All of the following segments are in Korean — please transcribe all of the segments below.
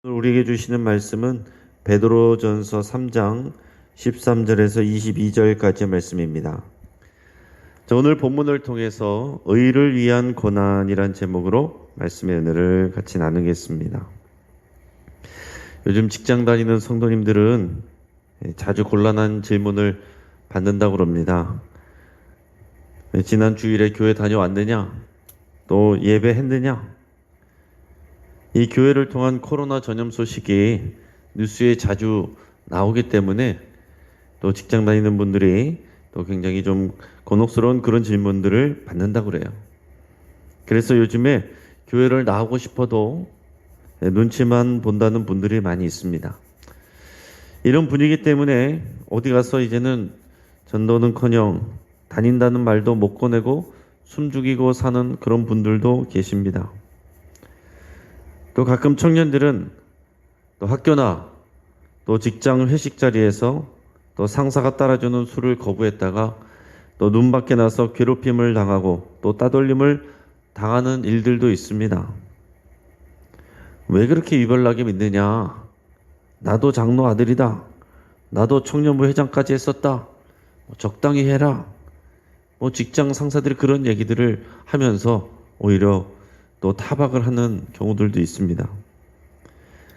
우리에게 주시는 말씀은 베드로전서 3장 13절에서 22절까지의 말씀입니다. 오늘 본문을 통해서 의를 위한 고난이란 제목으로 말씀의 은혜를 같이 나누겠습니다. 요즘 직장 다니는 성도님들은 자주 곤란한 질문을 받는다고 그럽니다. 지난 주일에 교회 다녀왔느냐? 또 예배했느냐? 이 교회를 통한 코로나 전염 소식이 뉴스에 자주 나오기 때문에 또 직장 다니는 분들이 또 굉장히 좀 곤혹스러운 그런 질문들을 받는다고 그래요. 그래서 요즘에 교회를 나오고 싶어도 눈치만 본다는 분들이 많이 있습니다. 이런 분위기 때문에 어디 가서 이제는 전도는커녕 다닌다는 말도 못 꺼내고 숨죽이고 사는 그런 분들도 계십니다. 또 가끔 청년들은 또 학교나 또 직장 회식 자리에서 또 상사가 따라주는 술을 거부했다가 또 눈 밖에 나서 괴롭힘을 당하고 또 따돌림을 당하는 일들도 있습니다. 왜 그렇게 유별나게 믿느냐? 나도 장로 아들이다. 나도 청년부 회장까지 했었다. 적당히 해라. 직장 상사들이 그런 얘기들을 하면서 오히려 또 타박을 하는 경우들도 있습니다.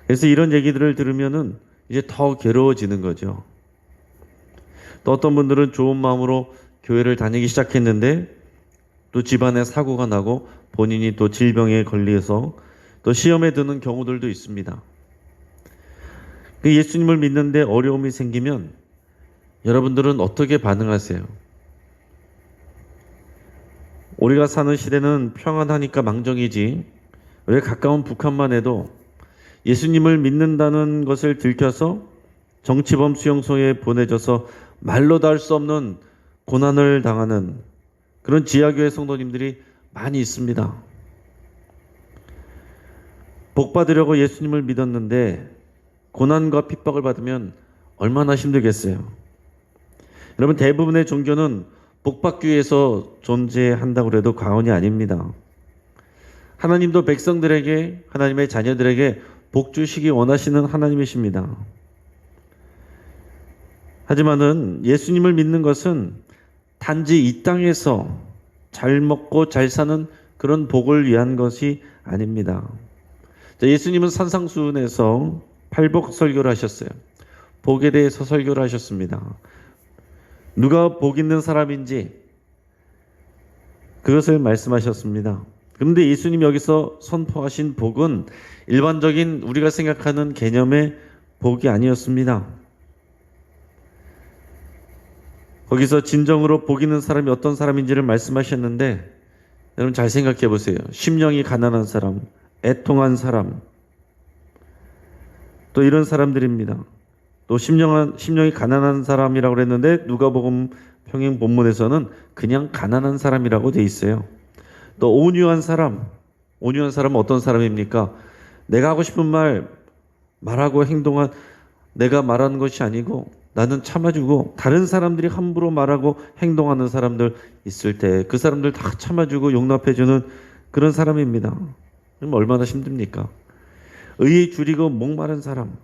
그래서 이런 얘기들을 들으면은 이제 더 괴로워지는 거죠. 또 어떤 분들은 좋은 마음으로 교회를 다니기 시작했는데 또 집안에 사고가 나고 본인이 또 질병에 걸려서 또 시험에 드는 경우들도 있습니다. 예수님을 믿는데 어려움이 생기면 여러분들은 어떻게 반응하세요? 우리가 사는 시대는 평안하니까 망정이지 왜 가까운 북한만 해도 예수님을 믿는다는 것을 들켜서 정치범 수용소에 보내져서 말로도 할 수 없는 고난을 당하는 그런 지하교회 성도님들이 많이 있습니다. 복 받으려고 예수님을 믿었는데 고난과 핍박을 받으면 얼마나 힘들겠어요. 여러분, 대부분의 종교는 복 받기 위해서 존재한다고 해도 과언이 아닙니다. 하나님도 백성들에게, 하나님의 자녀들에게 복 주시기 원하시는 하나님이십니다. 하지만은 예수님을 믿는 것은 단지 이 땅에서 잘 먹고 잘 사는 그런 복을 위한 것이 아닙니다. 예수님은 산상수훈에서 팔복 설교를 하셨어요. 복에 대해서 설교를 하셨습니다. 누가 복 있는 사람인지 그것을 말씀하셨습니다. 그런데 예수님 여기서 선포하신 복은 일반적인 우리가 생각하는 개념의 복이 아니었습니다. 거기서 진정으로 복 있는 사람이 어떤 사람인지를 말씀하셨는데 여러분 잘 생각해 보세요. 심령이 가난한 사람, 애통한 사람, 또 이런 사람들입니다. 또 심령이 가난한 사람이라고 그랬는데 누가복음 평행 본문에서는 그냥 가난한 사람이라고 돼 있어요. 또 온유한 사람은 어떤 사람입니까? 내가 하고 싶은 말 말하고 내가 말하는 것이 아니고 나는 참아주고 다른 사람들이 함부로 말하고 행동하는 사람들 있을 때 그 사람들 다 참아주고 용납해주는 그런 사람입니다. 그럼 얼마나 힘듭니까? 의에 줄이고 목마른 사람.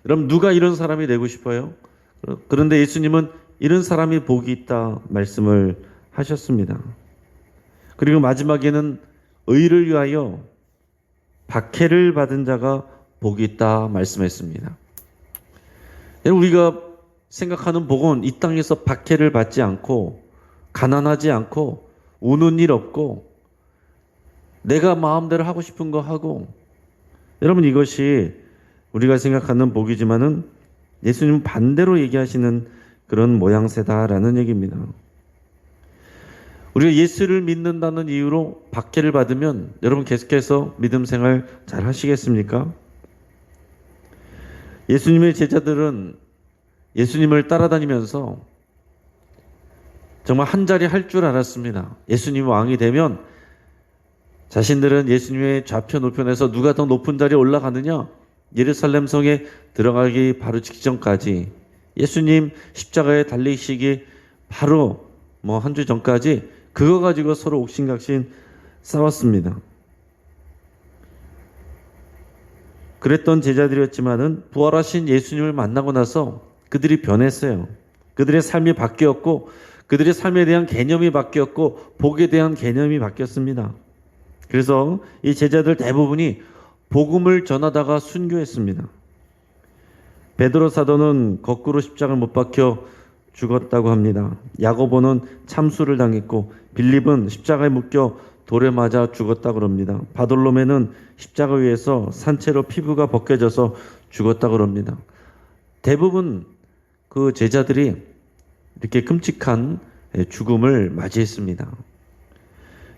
여러분 누가 이런 사람이 되고 싶어요? 그런데 예수님은 이런 사람이 복이 있다 말씀을 하셨습니다. 그리고 마지막에는 의를 위하여 박해를 받은 자가 복이 있다 말씀했습니다. 우리가 생각하는 복은 이 땅에서 박해를 받지 않고 가난하지 않고 우는 일 없고 내가 마음대로 하고 싶은 거 하고, 여러분 이것이 우리가 생각하는 복이지만은 예수님은 반대로 얘기하시는 그런 모양새다라는 얘기입니다. 우리가 예수를 믿는다는 이유로 박해를 받으면 여러분 계속해서 믿음 생활 잘 하시겠습니까? 예수님의 제자들은 예수님을 따라다니면서 정말 한 자리 할 줄 알았습니다. 예수님이 왕이 되면 자신들은 예수님의 좌편 우편에서 누가 더 높은 자리에 올라가느냐, 예루살렘 성에 들어가기 바로 직전까지, 예수님 십자가에 달리시기 바로 한 주 전까지 그거 가지고 서로 옥신각신 싸웠습니다. 그랬던 제자들이었지만은 부활하신 예수님을 만나고 나서 그들이 변했어요. 그들의 삶이 바뀌었고 그들의 삶에 대한 개념이 바뀌었고 복에 대한 개념이 바뀌었습니다. 그래서 이 제자들 대부분이 복음을 전하다가 순교했습니다. 베드로 사도는 거꾸로 십자가를 못 박혀 죽었다고 합니다. 야고보는 참수를 당했고 빌립은 십자가에 묶여 돌에 맞아 죽었다고 합니다. 바돌로메는 십자가 위에서 산채로 피부가 벗겨져서 죽었다고 합니다. 대부분 그 제자들이 이렇게 끔찍한 죽음을 맞이했습니다.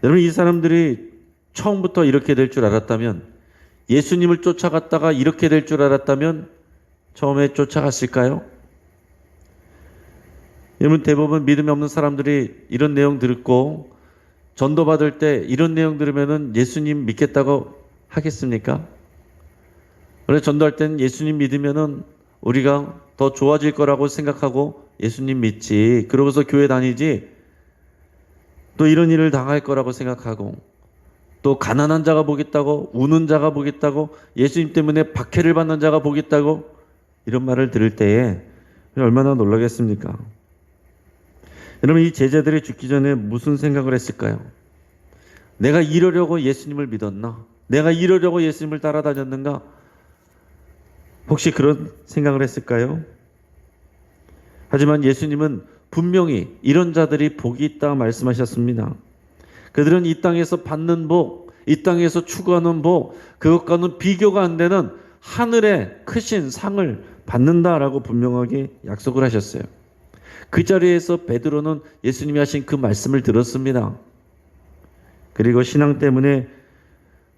여러분, 이 사람들이 처음부터 이렇게 될 줄 알았다면, 예수님을 쫓아갔다가 이렇게 될 줄 알았다면 처음에 쫓아갔을까요? 여러분, 대부분 믿음이 없는 사람들이 이런 내용 듣고 전도 받을 때 이런 내용 들으면은 예수님 믿겠다고 하겠습니까? 원래 전도할 때는 예수님 믿으면은 우리가 더 좋아질 거라고 생각하고 예수님 믿지, 그러고서 교회 다니지, 또 이런 일을 당할 거라고 생각하고, 또 가난한 자가 보겠다고, 우는 자가 보겠다고, 예수님 때문에 박해를 받는 자가 보겠다고, 이런 말을 들을 때에 얼마나 놀라겠습니까? 여러분, 이 제자들이 죽기 전에 무슨 생각을 했을까요? 내가 이러려고 예수님을 믿었나? 내가 이러려고 예수님을 따라다녔는가? 혹시 그런 생각을 했을까요? 하지만 예수님은 분명히 이런 자들이 복이 있다 말씀하셨습니다. 그들은 이 땅에서 받는 복, 이 땅에서 추구하는 복, 그것과는 비교가 안 되는 하늘의 크신 상을 받는다라고 분명하게 약속을 하셨어요. 그 자리에서 베드로는 예수님이 하신 그 말씀을 들었습니다. 그리고 신앙 때문에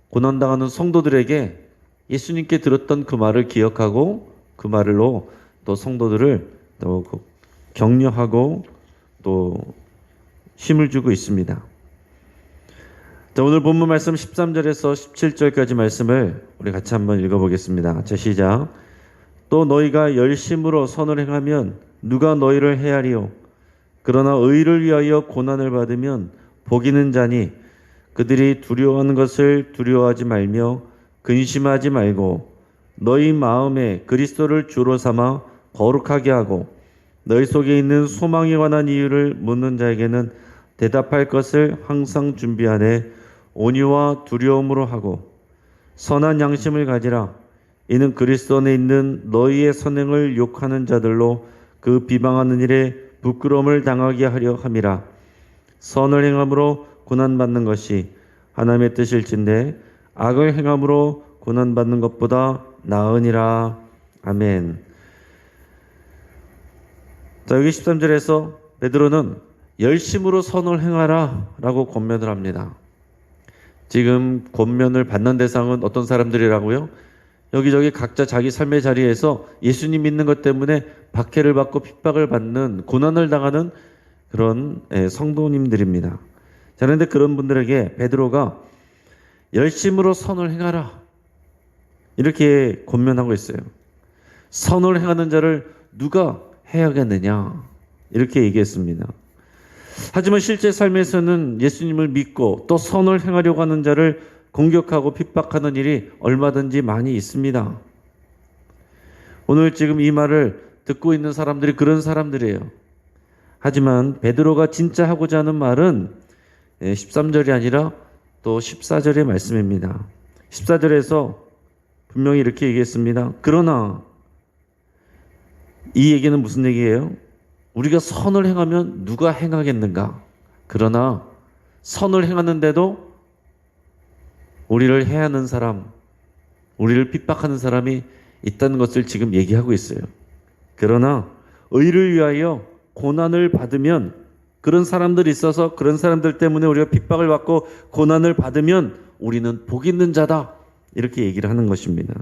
고난당하는 성도들에게 예수님께 들었던 그 말을 기억하고 그 말로 또 성도들을 또 격려하고 또 힘을 주고 있습니다. 자, 오늘 본문 말씀 13절에서 17절까지 말씀을 우리 같이 한번 읽어보겠습니다. 자, 시작. 또 너희가 열심으로 선을 행하면 누가 너희를 해하리요? 그러나 의를 위하여 고난을 받으면 복 있는 자니 그들이 두려워하는 것을 두려워하지 말며 근심하지 말고 너희 마음에 그리스도를 주로 삼아 거룩하게 하고 너희 속에 있는 소망에 관한 이유를 묻는 자에게는 대답할 것을 항상 준비하되 온유와 두려움으로 하고 선한 양심을 가지라. 이는 그리스도 안에 있는 너희의 선행을 욕하는 자들로 그 비방하는 일에 부끄러움을 당하게 하려 함이라. 선을 행함으로 고난받는 것이 하나님의 뜻일진데 악을 행함으로 고난받는 것보다 나으니라. 아멘. 자, 여기 13절에서 베드로는 열심으로 선을 행하라 라고 권면을 합니다. 지금 권면을 받는 대상은 어떤 사람들이라고요? 여기저기 각자 자기 삶의 자리에서 예수님 믿는 것 때문에 박해를 받고 핍박을 받는, 고난을 당하는 그런 성도님들입니다. 자, 그런데 그런 분들에게 베드로가 열심으로 선을 행하라 이렇게 권면하고 있어요. 선을 행하는 자를 누가 해야겠느냐 이렇게 얘기했습니다. 하지만 실제 삶에서는 예수님을 믿고 또 선을 행하려고 하는 자를 공격하고 핍박하는 일이 얼마든지 많이 있습니다. 오늘 지금 이 말을 듣고 있는 사람들이 그런 사람들이에요. 하지만 베드로가 진짜 하고자 하는 말은 13절이 아니라 또 14절의 말씀입니다. 14절에서 분명히 이렇게 얘기했습니다. 그러나 이 얘기는 무슨 얘기예요? 우리가 선을 행하면 누가 행하겠는가? 그러나 선을 행하는데도 우리를 해하는 사람, 우리를 핍박하는 사람이 있다는 것을 지금 얘기하고 있어요. 그러나 의를 위하여 고난을 받으면, 그런 사람들이 있어서 그런 사람들 때문에 우리가 핍박을 받고 고난을 받으면 우리는 복 있는 자다 이렇게 얘기를 하는 것입니다.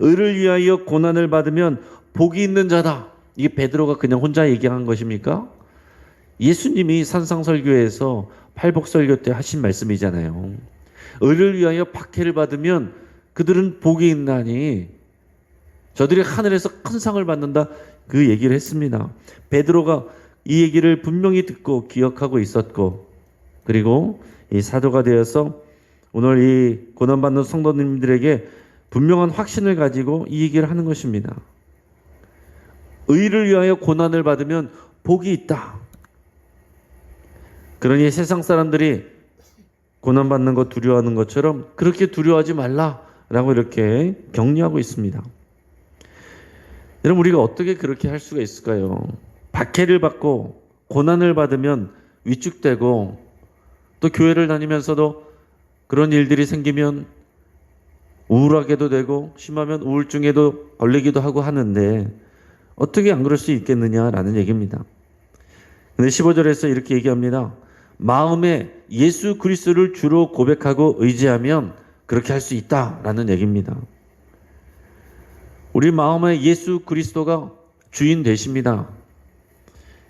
의를 위하여 고난을 받으면 복이 있는 자다. 이게 베드로가 그냥 혼자 얘기한 것입니까? 예수님이 산상설교에서 팔복설교 때 하신 말씀이잖아요. 의를 위하여 박해를 받으면 그들은 복이 있나니 저들이 하늘에서 큰 상을 받는다, 그 얘기를 했습니다. 베드로가 이 얘기를 분명히 듣고 기억하고 있었고, 그리고 이 사도가 되어서 오늘 이 고난받는 성도님들에게 분명한 확신을 가지고 이 얘기를 하는 것입니다. 의를 위하여 고난을 받으면 복이 있다. 그러니 세상 사람들이 고난받는 것 두려워하는 것처럼 그렇게 두려워하지 말라라고 이렇게 격려하고 있습니다. 여러분, 우리가 어떻게 그렇게 할 수가 있을까요? 박해를 받고 고난을 받으면 위축되고 또 교회를 다니면서도 그런 일들이 생기면 우울하게도 되고 심하면 우울증에도 걸리기도 하고 하는데 어떻게 안 그럴 수 있겠느냐라는 얘기입니다. 근데 15절에서 이렇게 얘기합니다. 마음에 예수 그리스도를 주로 고백하고 의지하면 그렇게 할 수 있다라는 얘기입니다. 우리 마음에 예수 그리스도가 주인 되십니다.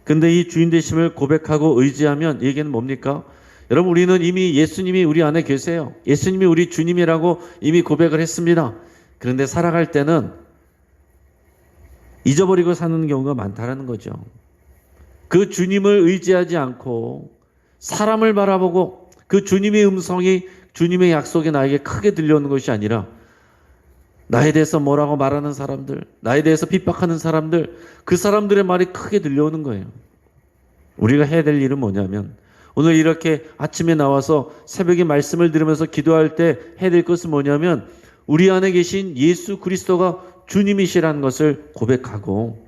근데 이 주인 되심을 고백하고 의지하면 이 얘기는 뭡니까? 여러분, 우리는 이미 예수님이 우리 안에 계세요. 예수님이 우리 주님이라고 이미 고백을 했습니다. 그런데 살아갈 때는 잊어버리고 사는 경우가 많다라는 거죠. 그 주님을 의지하지 않고 사람을 바라보고 그 주님의 음성이, 주님의 약속이 나에게 크게 들려오는 것이 아니라 나에 대해서 뭐라고 말하는 사람들, 나에 대해서 핍박하는 사람들, 그 사람들의 말이 크게 들려오는 거예요. 우리가 해야 될 일은 뭐냐면 오늘 이렇게 아침에 나와서 새벽에 말씀을 들으면서 기도할 때 해야 될 것은 뭐냐면 우리 안에 계신 예수 그리스도가 주님이시라는 것을 고백하고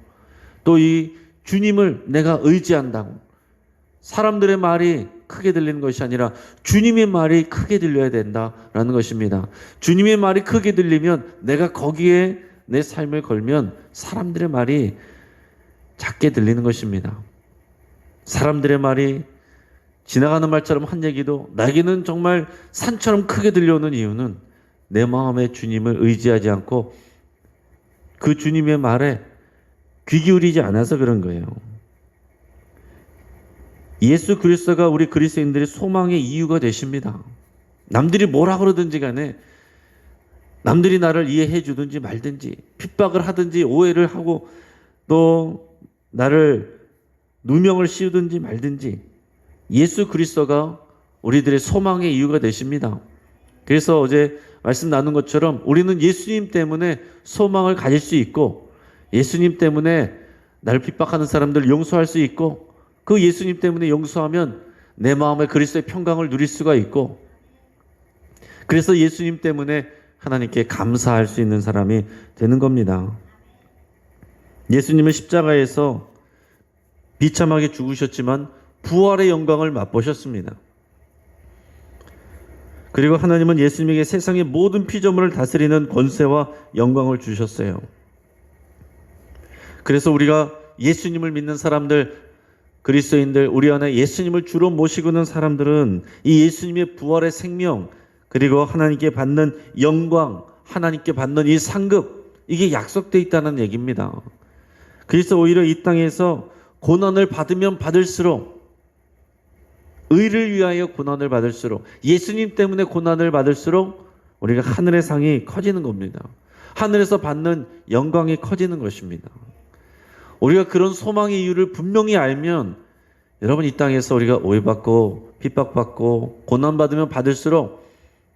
또 이 주님을 내가 의지한다고, 사람들의 말이 크게 들리는 것이 아니라 주님의 말이 크게 들려야 된다라는 것입니다. 주님의 말이 크게 들리면 내가 거기에 내 삶을 걸면 사람들의 말이 작게 들리는 것입니다. 사람들의 말이 지나가는 말처럼 한 얘기도 나에게는 정말 산처럼 크게 들려오는 이유는 내 마음에 주님을 의지하지 않고 그 주님의 말에 귀 기울이지 않아서 그런 거예요. 예수 그리스도가 우리 그리스도인들의 소망의 이유가 되십니다. 남들이 뭐라 그러든지 간에, 남들이 나를 이해해 주든지 말든지, 핍박을 하든지 오해를 하고 또 나를 누명을 씌우든지 말든지 예수 그리스도가 우리들의 소망의 이유가 되십니다. 그래서 어제 말씀 나눈 것처럼 우리는 예수님 때문에 소망을 가질 수 있고, 예수님 때문에 나를 핍박하는 사람들을 용서할 수 있고, 그 예수님 때문에 용서하면 내 마음에 그리스도의 평강을 누릴 수가 있고, 그래서 예수님 때문에 하나님께 감사할 수 있는 사람이 되는 겁니다. 예수님은 십자가에서 비참하게 죽으셨지만 부활의 영광을 맛보셨습니다. 그리고 하나님은 예수님에게 세상의 모든 피조물을 다스리는 권세와 영광을 주셨어요. 그래서 우리가 예수님을 믿는 사람들, 그리스도인들, 우리 안에 예수님을 주로 모시고 있는 사람들은 이 예수님의 부활의 생명, 그리고 하나님께 받는 영광, 하나님께 받는 이 상급, 이게 약속되어 있다는 얘기입니다. 그래서 오히려 이 땅에서 고난을 받으면 받을수록, 의를 위하여 고난을 받을수록, 예수님 때문에 고난을 받을수록 우리가 하늘의 상이 커지는 겁니다. 하늘에서 받는 영광이 커지는 것입니다. 우리가 그런 소망의 이유를 분명히 알면 여러분, 이 땅에서 우리가 오해받고 핍박받고 고난받으면 받을수록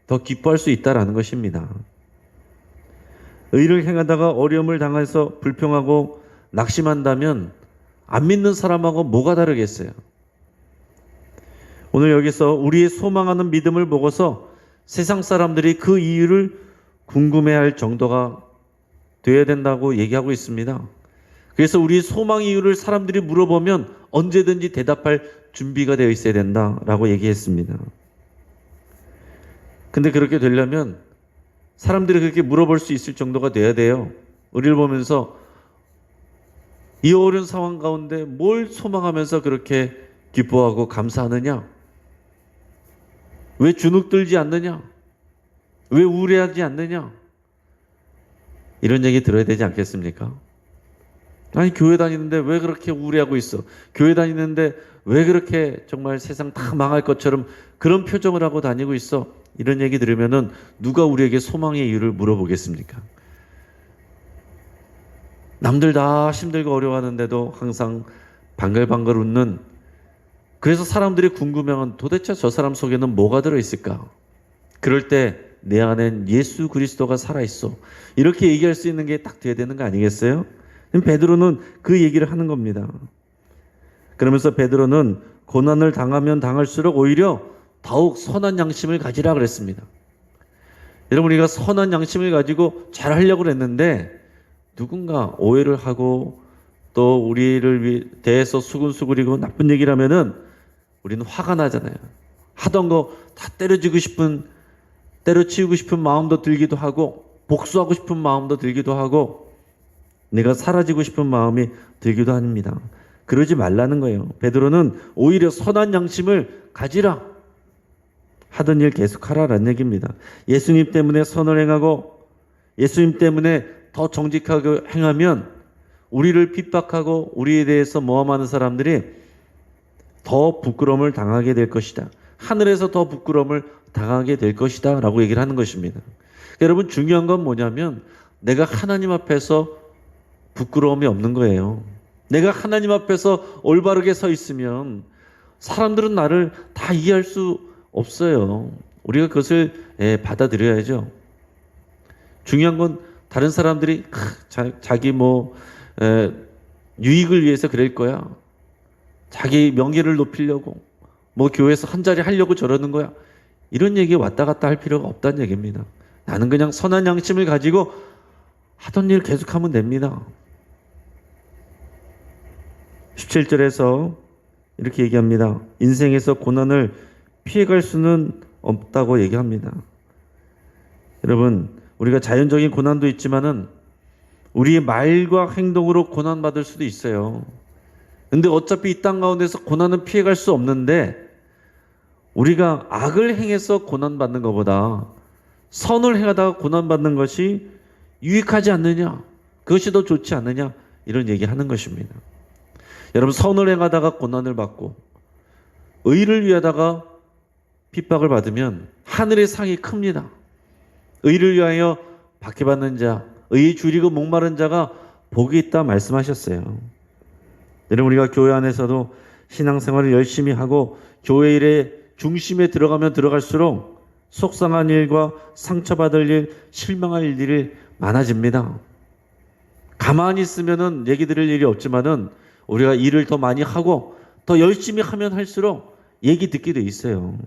더 기뻐할 수 있다는 것입니다. 의를 행하다가 어려움을 당해서 불평하고 낙심한다면 안 믿는 사람하고 뭐가 다르겠어요? 오늘 여기서 우리의 소망하는 믿음을 보고서 세상 사람들이 그 이유를 궁금해할 정도가 되어야 된다고 얘기하고 있습니다. 그래서 우리의 소망 이유를 사람들이 물어보면 언제든지 대답할 준비가 되어 있어야 된다라고 얘기했습니다. 근데 그렇게 되려면 사람들이 그렇게 물어볼 수 있을 정도가 돼야 돼요. 우리를 보면서 이 어려운 상황 가운데 뭘 소망하면서 그렇게 기뻐하고 감사하느냐? 왜 주눅들지 않느냐? 왜 우울해하지 않느냐? 이런 얘기 들어야 되지 않겠습니까? 아니, 교회 다니는데 왜 그렇게 우울해하고 있어? 교회 다니는데 왜 그렇게 정말 세상 다 망할 것처럼 그런 표정을 하고 다니고 있어? 이런 얘기 들으면은 누가 우리에게 소망의 이유를 물어보겠습니까? 남들 다 힘들고 어려워하는데도 항상 방글방글 웃는, 그래서 사람들이 궁금해하면 도대체 저 사람 속에는 뭐가 들어있을까? 그럴 때 내 안엔 예수 그리스도가 살아있어. 이렇게 얘기할 수 있는 게 딱 돼야 되는 거 아니겠어요? 베드로는 그 얘기를 하는 겁니다. 그러면서 베드로는 고난을 당하면 당할수록 오히려 더욱 선한 양심을 가지라 그랬습니다. 여러분, 우리가 선한 양심을 가지고 잘 하려고 그랬는데 누군가 오해를 하고 또 우리를 대해서 수근수근이고 나쁜 얘기를 하면은 우리는 화가 나잖아요. 하던 거 다 때려치우고 싶은 마음도 들기도 하고 복수하고 싶은 마음도 들기도 하고 내가 사라지고 싶은 마음이 들기도 합니다. 그러지 말라는 거예요. 베드로는 오히려 선한 양심을 가지라. 하던 일 계속하라라는 얘기입니다. 예수님 때문에 선을 행하고 예수님 때문에 더 정직하게 행하면 우리를 핍박하고 우리에 대해서 모함하는 사람들이 더 부끄러움을 당하게 될 것이다. 하늘에서 더 부끄러움을 당하게 될 것이다 라고 얘기를 하는 것입니다. 여러분, 중요한 건 뭐냐면 내가 하나님 앞에서 부끄러움이 없는 거예요. 내가 하나님 앞에서 올바르게 서 있으면 사람들은 나를 다 이해할 수 없어요. 우리가 그것을 받아들여야죠. 중요한 건 다른 사람들이 자기 유익을 위해서 그럴 거야. 자기 명예를 높이려고 교회에서 한 자리 하려고 저러는 거야. 이런 얘기 왔다 갔다 할 필요가 없다는 얘기입니다. 나는 그냥 선한 양심을 가지고 하던 일 계속하면 됩니다. 17절에서 이렇게 얘기합니다. 인생에서 고난을 피해갈 수는 없다고 얘기합니다. 여러분, 우리가 자연적인 고난도 있지만은 우리의 말과 행동으로 고난받을 수도 있어요. 근데 어차피 이 땅 가운데서 고난은 피해갈 수 없는데 우리가 악을 행해서 고난받는 것보다 선을 행하다가 고난받는 것이 유익하지 않느냐, 그것이 더 좋지 않느냐, 이런 얘기하는 것입니다. 여러분, 선을 행하다가 고난을 받고 의를 위하다가 핍박을 받으면 하늘의 상이 큽니다. 의를 위하여 박해받는 자, 의에 줄이고 목마른 자가 복이 있다 말씀하셨어요. 여러분, 우리가 교회 안에서도 신앙생활을 열심히 하고 교회 일의 중심에 들어가면 들어갈수록 속상한 일과 상처받을 일, 실망할 일들이 많아집니다. 가만히 있으면은 얘기 들을 일이 없지만은 우리가 일을 더 많이 하고 더 열심히 하면 할수록 얘기 듣게 돼 있어요.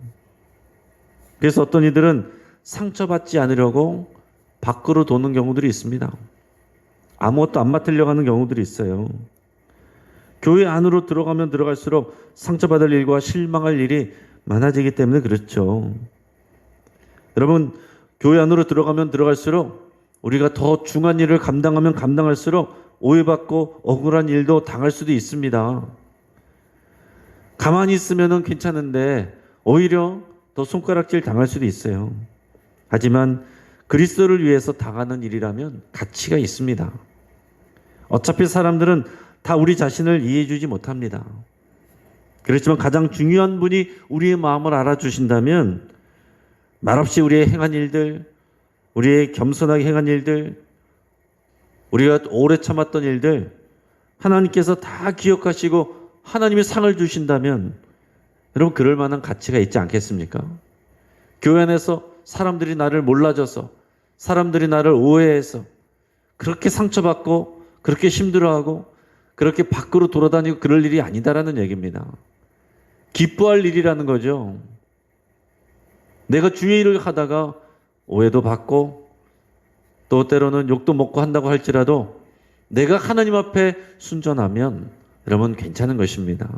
그래서 어떤 이들은 상처받지 않으려고 밖으로 도는 경우들이 있습니다. 아무것도 안 맡으려고 하는 경우들이 있어요. 교회 안으로 들어가면 들어갈수록 상처받을 일과 실망할 일이 많아지기 때문에 그렇죠. 여러분, 교회 안으로 들어가면 들어갈수록 우리가 더 중한 일을 감당하면 감당할수록 오해받고 억울한 일도 당할 수도 있습니다. 가만히 있으면 괜찮은데 오히려 더 손가락질 당할 수도 있어요. 하지만 그리스도를 위해서 당하는 일이라면 가치가 있습니다. 어차피 사람들은 다 우리 자신을 이해해주지 못합니다. 그렇지만 가장 중요한 분이 우리의 마음을 알아주신다면 말없이 우리의 행한 일들, 우리의 겸손하게 행한 일들, 우리가 오래 참았던 일들 하나님께서 다 기억하시고 하나님의 상을 주신다면 여러분, 그럴 만한 가치가 있지 않겠습니까? 교회 안에서 사람들이 나를 몰라줘서, 사람들이 나를 오해해서 그렇게 상처받고 그렇게 힘들어하고 그렇게 밖으로 돌아다니고 그럴 일이 아니다라는 얘기입니다. 기뻐할 일이라는 거죠. 내가 주의 일을 하다가 오해도 받고 또 때로는 욕도 먹고 한다고 할지라도 내가 하나님 앞에 순전하면 여러분 괜찮은 것입니다.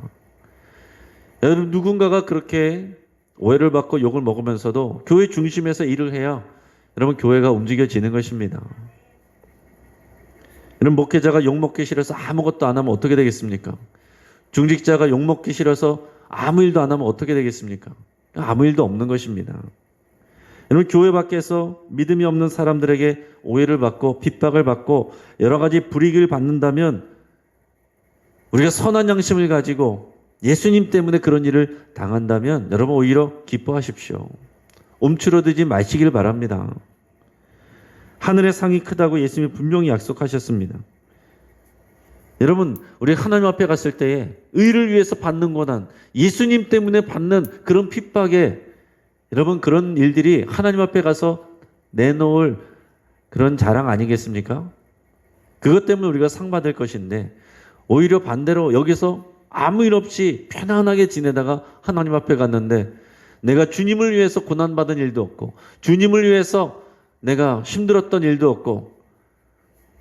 여러분, 누군가가 그렇게 오해를 받고 욕을 먹으면서도 교회 중심에서 일을 해야 여러분 교회가 움직여지는 것입니다. 여러분, 목회자가 욕 먹기 싫어서 아무것도 안 하면 어떻게 되겠습니까? 중직자가 욕 먹기 싫어서 아무 일도 안 하면 어떻게 되겠습니까? 아무 일도 없는 것입니다. 여러분, 교회 밖에서 믿음이 없는 사람들에게 오해를 받고 핍박을 받고 여러 가지 불이익을 받는다면 우리가 선한 양심을 가지고 예수님 때문에 그런 일을 당한다면 여러분 오히려 기뻐하십시오. 움츠러들지 마시길 바랍니다. 하늘의 상이 크다고 예수님이 분명히 약속하셨습니다. 여러분, 우리 하나님 앞에 갔을 때에 의를 위해서 받는 고난, 예수님 때문에 받는 그런 핍박에 여러분 그런 일들이 하나님 앞에 가서 내놓을 그런 자랑 아니겠습니까? 그것 때문에 우리가 상 받을 것인데 오히려 반대로 여기서 아무 일 없이 편안하게 지내다가 하나님 앞에 갔는데 내가 주님을 위해서 고난받은 일도 없고 주님을 위해서 내가 힘들었던 일도 없고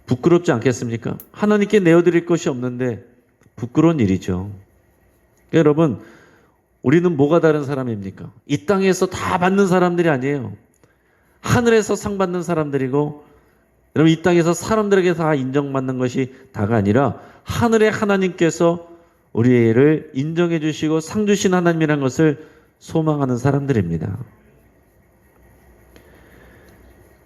부끄럽지 않겠습니까? 하나님께 내어드릴 것이 없는데 부끄러운 일이죠. 여러분, 우리는 뭐가 다른 사람입니까? 이 땅에서 다 받는 사람들이 아니에요. 하늘에서 상 받는 사람들이고, 여러분 이 땅에서 사람들에게 다 인정받는 것이 다가 아니라 하늘의 하나님께서 우리를 인정해 주시고 상 주신 하나님이라는 것을 소망하는 사람들입니다.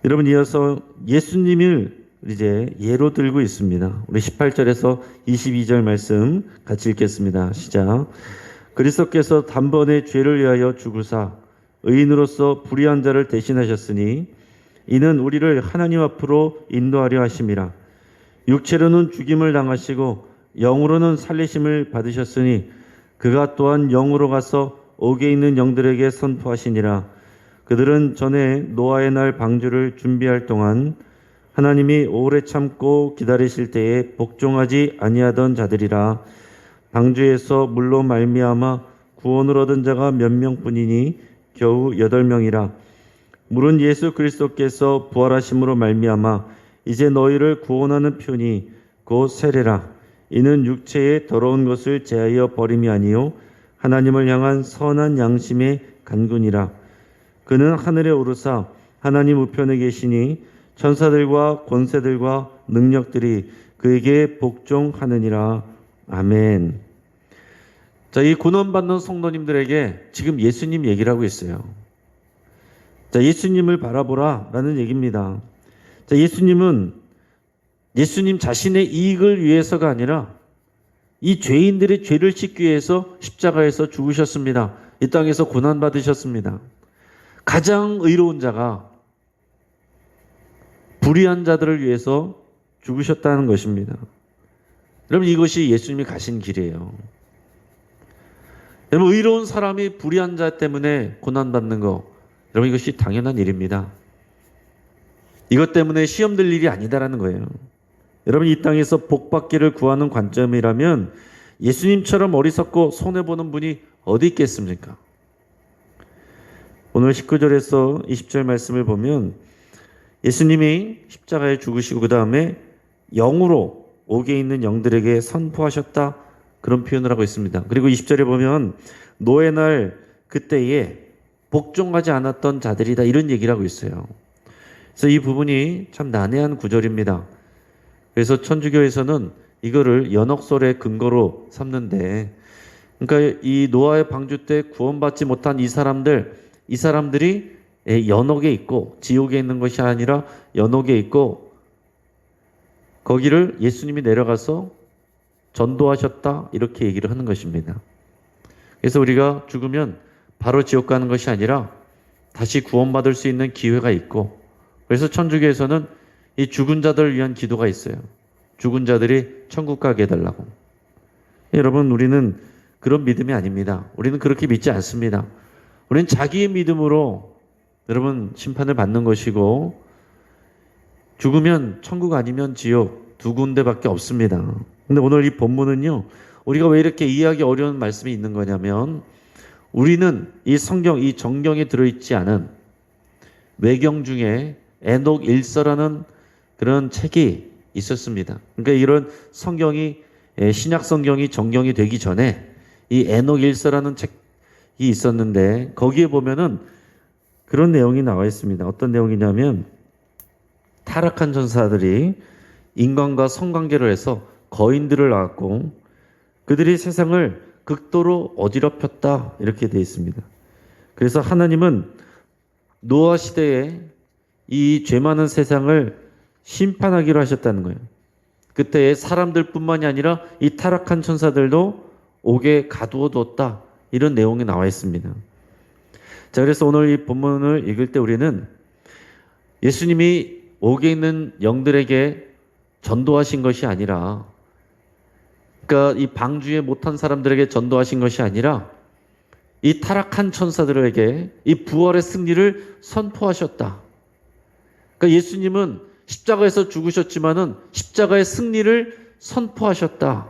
여러분, 이어서 예수님을 이제 예로 들고 있습니다. 우리 18절에서 22절 말씀 같이 읽겠습니다. 시작. 그리스도께서 단번에 죄를 위하여 죽으사 의인으로서 불의한 자를 대신하셨으니 이는 우리를 하나님 앞으로 인도하려 하심이라. 육체로는 죽임을 당하시고 영으로는 살리심을 받으셨으니 그가 또한 영으로 가서 옥에 있는 영들에게 선포하시니라. 그들은 전에 노아의 날 방주를 준비할 동안 하나님이 오래 참고 기다리실 때에 복종하지 아니하던 자들이라. 방주에서 물로 말미암아 구원을 얻은 자가 몇 명뿐이니 겨우 8명이라. 물은 예수 그리스도께서 부활하심으로 말미암아 이제 너희를 구원하는 편이 곧 세례라. 이는 육체의 더러운 것을 제하여 버림이 아니요 하나님을 향한 선한 양심의 간군이라. 그는 하늘에 오르사 하나님 우편에 계시니 천사들과 권세들과 능력들이 그에게 복종하느니라. 아멘. 자, 이 구원받는 성도님들에게 지금 예수님 얘기를 하고 있어요. 자, 예수님을 바라보라 라는 얘기입니다. 자, 예수님은 예수님 자신의 이익을 위해서가 아니라 이 죄인들의 죄를 씻기 위해서 십자가에서 죽으셨습니다. 이 땅에서 고난받으셨습니다. 가장 의로운 자가 불의한 자들을 위해서 죽으셨다는 것입니다. 여러분, 이것이 예수님이 가신 길이에요. 여러분, 의로운 사람이 불의한 자 때문에 고난받는 거, 여러분 이것이 당연한 일입니다. 이것 때문에 시험 들 일이 아니다라는 거예요. 여러분, 이 땅에서 복받기를 구하는 관점이라면 예수님처럼 어리석고 손해보는 분이 어디 있겠습니까? 오늘 19절에서 20절 말씀을 보면 예수님이 십자가에 죽으시고 그 다음에 영으로 옥에 있는 영들에게 선포하셨다, 그런 표현을 하고 있습니다. 그리고 20절에 보면 노의 날 그때에 복종하지 않았던 자들이다, 이런 얘기를 하고 있어요. 그래서 이 부분이 참 난해한 구절입니다. 그래서 천주교에서는 이거를 연옥설의 근거로 삼는데, 그러니까 이 노아의 방주 때 구원받지 못한 이 사람들이 연옥에 있고 지옥에 있는 것이 아니라 연옥에 있고 거기를 예수님이 내려가서 전도하셨다, 이렇게 얘기를 하는 것입니다. 그래서 우리가 죽으면 바로 지옥 가는 것이 아니라 다시 구원받을 수 있는 기회가 있고, 그래서 천주교에서는 이 죽은 자들을 위한 기도가 있어요. 죽은 자들이 천국 가게 해달라고. 여러분, 우리는 그런 믿음이 아닙니다. 우리는 그렇게 믿지 않습니다. 우리는 자기의 믿음으로 여러분 심판을 받는 것이고, 죽으면 천국 아니면 지옥 두 군데밖에 없습니다. 근데 오늘 이 본문은요, 우리가 왜 이렇게 이해하기 어려운 말씀이 있는 거냐면, 우리는 이 성경, 이 정경에 들어있지 않은 외경 중에 에녹 일서라는 그런 책이 있었습니다. 그러니까 이런 성경이, 신약 성경이 정경이 되기 전에 이 에녹 일서라는 책이 있었는데, 거기에 보면은 그런 내용이 나와 있습니다. 어떤 내용이냐면, 타락한 전사들이 인간과 성관계를 해서 거인들을 낳았고 그들이 세상을 극도로 어지럽혔다, 이렇게 되어 있습니다. 그래서 하나님은 노아 시대에 이 죄 많은 세상을 심판하기로 하셨다는 거예요. 그때의 사람들뿐만이 아니라 이 타락한 천사들도 옥에 가두어 뒀다, 이런 내용이 나와 있습니다. 자, 그래서 오늘 이 본문을 읽을 때 우리는 예수님이 옥에 있는 영들에게 전도하신 것이 아니라, 그러니까 이 방주에 못한 사람들에게 전도하신 것이 아니라 이 타락한 천사들에게 이 부활의 승리를 선포하셨다. 그러니까 예수님은 십자가에서 죽으셨지만은 십자가의 승리를 선포하셨다.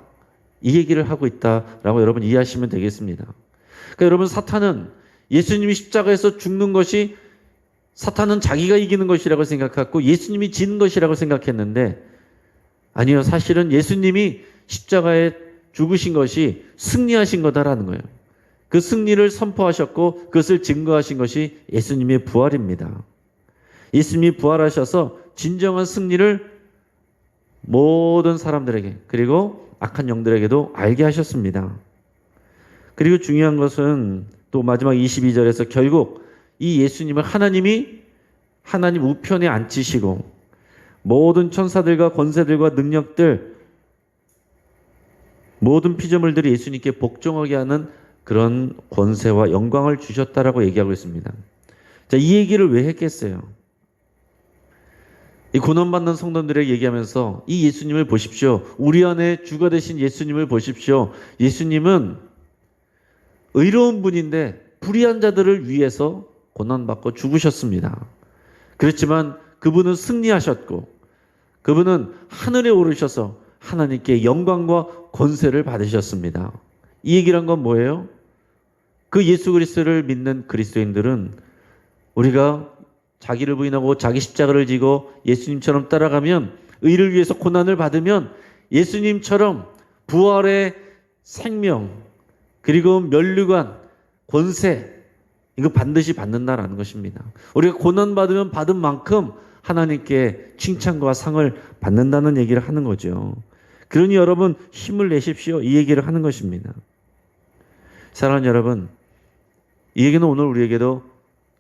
이 얘기를 하고 있다라고 여러분 이해하시면 되겠습니다. 그러니까 여러분, 사탄은 예수님이 십자가에서 죽는 것이, 사탄은 자기가 이기는 것이라고 생각하고 예수님이 지는 것이라고 생각했는데, 아니요, 사실은 예수님이 십자가에 죽으신 것이 승리하신 거다라는 거예요. 그 승리를 선포하셨고 그것을 증거하신 것이 예수님의 부활입니다. 예수님이 부활하셔서 진정한 승리를 모든 사람들에게, 그리고 악한 영들에게도 알게 하셨습니다. 그리고 중요한 것은 또 마지막 22절에서 결국 이 예수님을 하나님이 하나님 우편에 앉히시고 모든 천사들과 권세들과 능력들, 모든 피조물들이 예수님께 복종하게 하는 그런 권세와 영광을 주셨다라고 얘기하고 있습니다. 자, 이 얘기를 왜 했겠어요? 이 고난받는 성도들에게 얘기하면서 이 예수님을 보십시오. 우리 안에 주가 되신 예수님을 보십시오. 예수님은 의로운 분인데 불의한 자들을 위해서 고난받고 죽으셨습니다. 그렇지만 그분은 승리하셨고 그분은 하늘에 오르셔서 하나님께 영광과 권세를 받으셨습니다. 이 얘기란 건 뭐예요? 그 예수 그리스도를 믿는 그리스도인들은 우리가 자기를 부인하고 자기 십자가를 지고 예수님처럼 따라가면, 의를 위해서 고난을 받으면 예수님처럼 부활의 생명, 그리고 면류관, 권세, 이거 반드시 받는다라는 것입니다. 우리가 고난받으면 받은 만큼 하나님께 칭찬과 상을 받는다는 얘기를 하는 거죠. 그러니 여러분, 힘을 내십시오. 이 얘기를 하는 것입니다. 사랑하는 여러분, 이 얘기는 오늘 우리에게도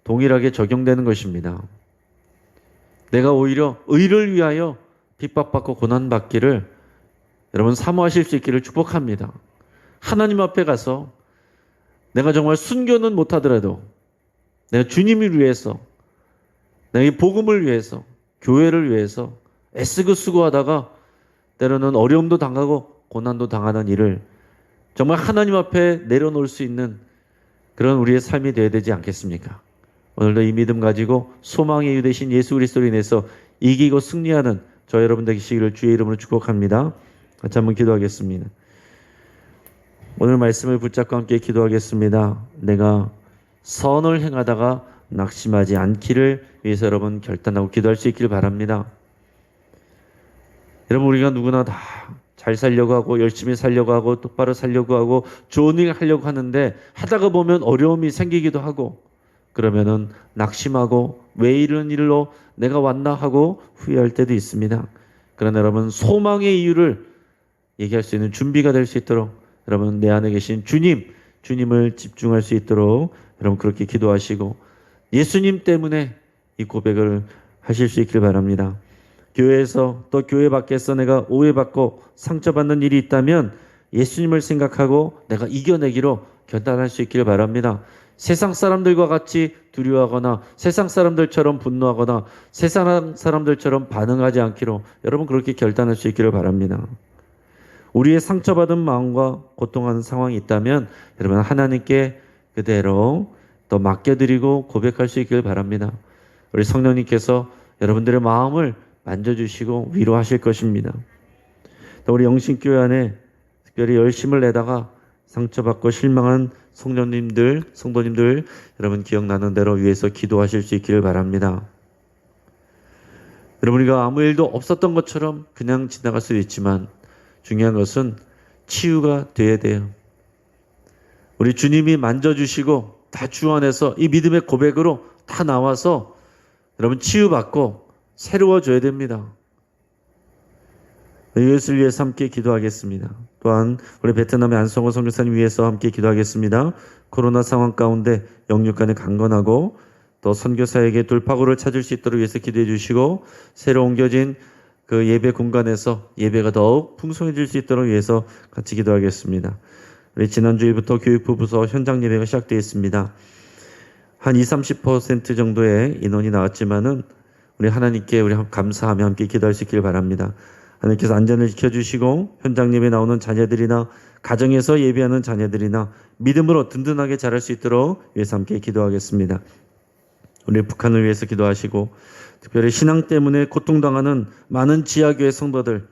동일하게 적용되는 것입니다. 내가 오히려 의를 위하여 핍박받고 고난받기를 여러분 사모하실 수 있기를 축복합니다. 하나님 앞에 가서 내가 정말 순교는 못하더라도 내가 주님을 위해서, 내가 이 복음을 위해서, 교회를 위해서 애쓰고 수고하다가 때로는 어려움도 당하고 고난도 당하는 일을 정말 하나님 앞에 내려놓을 수 있는 그런 우리의 삶이 되어야 되지 않겠습니까? 오늘도 이 믿음 가지고 소망의 이유 되신 예수 그리스도로 인해서 이기고 승리하는 저 여러분 되시기를 주의 이름으로 축복합니다. 같이 한번 기도하겠습니다. 오늘 말씀을 붙잡고 함께 기도하겠습니다. 내가 선을 행하다가 낙심하지 않기를 위해서 여러분 결단하고 기도할 수 있기를 바랍니다. 여러분, 우리가 누구나 다 잘 살려고 하고 열심히 살려고 하고 똑바로 살려고 하고 좋은 일 하려고 하는데 하다가 보면 어려움이 생기기도 하고 그러면은 낙심하고 왜 이런 일로 내가 왔나 하고 후회할 때도 있습니다. 그러나 여러분, 소망의 이유를 얘기할 수 있는 준비가 될 수 있도록 여러분 내 안에 계신 주님을 집중할 수 있도록 여러분 그렇게 기도하시고 예수님 때문에 이 고백을 하실 수 있길 바랍니다. 교회에서 또 교회 밖에서 내가 오해받고 상처받는 일이 있다면 예수님을 생각하고 내가 이겨내기로 결단할 수 있기를 바랍니다. 세상 사람들과 같이 두려워하거나 세상 사람들처럼 분노하거나 세상 사람들처럼 반응하지 않기로 여러분 그렇게 결단할 수 있기를 바랍니다. 우리의 상처받은 마음과 고통하는 상황이 있다면 여러분 하나님께 그대로 또 맡겨드리고 고백할 수 있기를 바랍니다. 우리 성령님께서 여러분들의 마음을 만져주시고 위로하실 것입니다. 또 우리 영신교회 안에 특별히 열심을 내다가 상처받고 실망한 성도님들 여러분 기억나는 대로 위해서 기도하실 수 있기를 바랍니다. 여러분, 우리가 아무 일도 없었던 것처럼 그냥 지나갈 수도 있지만 중요한 것은 치유가 돼야 돼요. 우리 주님이 만져주시고 다 주 안에서 이 믿음의 고백으로 다 나와서 여러분 치유받고 새로워져야 됩니다. 이것을 위해서 함께 기도하겠습니다. 또한 우리 베트남의 안성호 선교사님 위해서 함께 기도하겠습니다. 코로나 상황 가운데 영육간에 강건하고 또 선교사에게 돌파구를 찾을 수 있도록 위해서 기도해 주시고 새로 옮겨진 그 예배 공간에서 예배가 더욱 풍성해질 수 있도록 위해서 같이 기도하겠습니다. 우리 지난주일부터 교육부 부서 현장 예배가 시작되어 있습니다. 한 20-30% 정도의 인원이 나왔지만은 우리 하나님께 우리 감사하며 함께 기도할 수 있기를 바랍니다. 하나님께서 안전을 지켜주시고 현장 예배 나오는 자녀들이나 가정에서 예배하는 자녀들이나 믿음으로 든든하게 자랄 수 있도록 위해서 함께 기도하겠습니다. 우리 북한을 위해서 기도하시고, 특별히 신앙 때문에 고통당하는 많은 지하교회 성도들,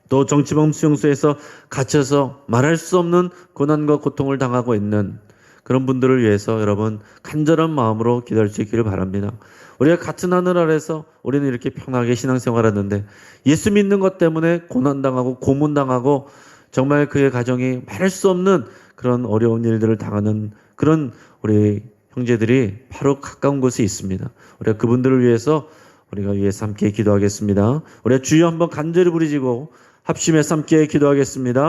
또 정치범 수용소에서 갇혀서 말할 수 없는 고난과 고통을 당하고 있는 그런 분들을 위해서 여러분 간절한 마음으로 기도할 수 있기를 바랍니다. 우리가 같은 하늘 아래서 우리는 이렇게 편하게 신앙생활하는데 예수 믿는 것 때문에 고난당하고 고문당하고 정말 그의 가정이 말할 수 없는 그런 어려운 일들을 당하는 그런 우리 형제들이 바로 가까운 곳에 있습니다. 우리가 그분들을 위해서 함께 기도하겠습니다. 우리가 주여 한번 간절히 부르짖고 합심해서 함께 기도하겠습니다.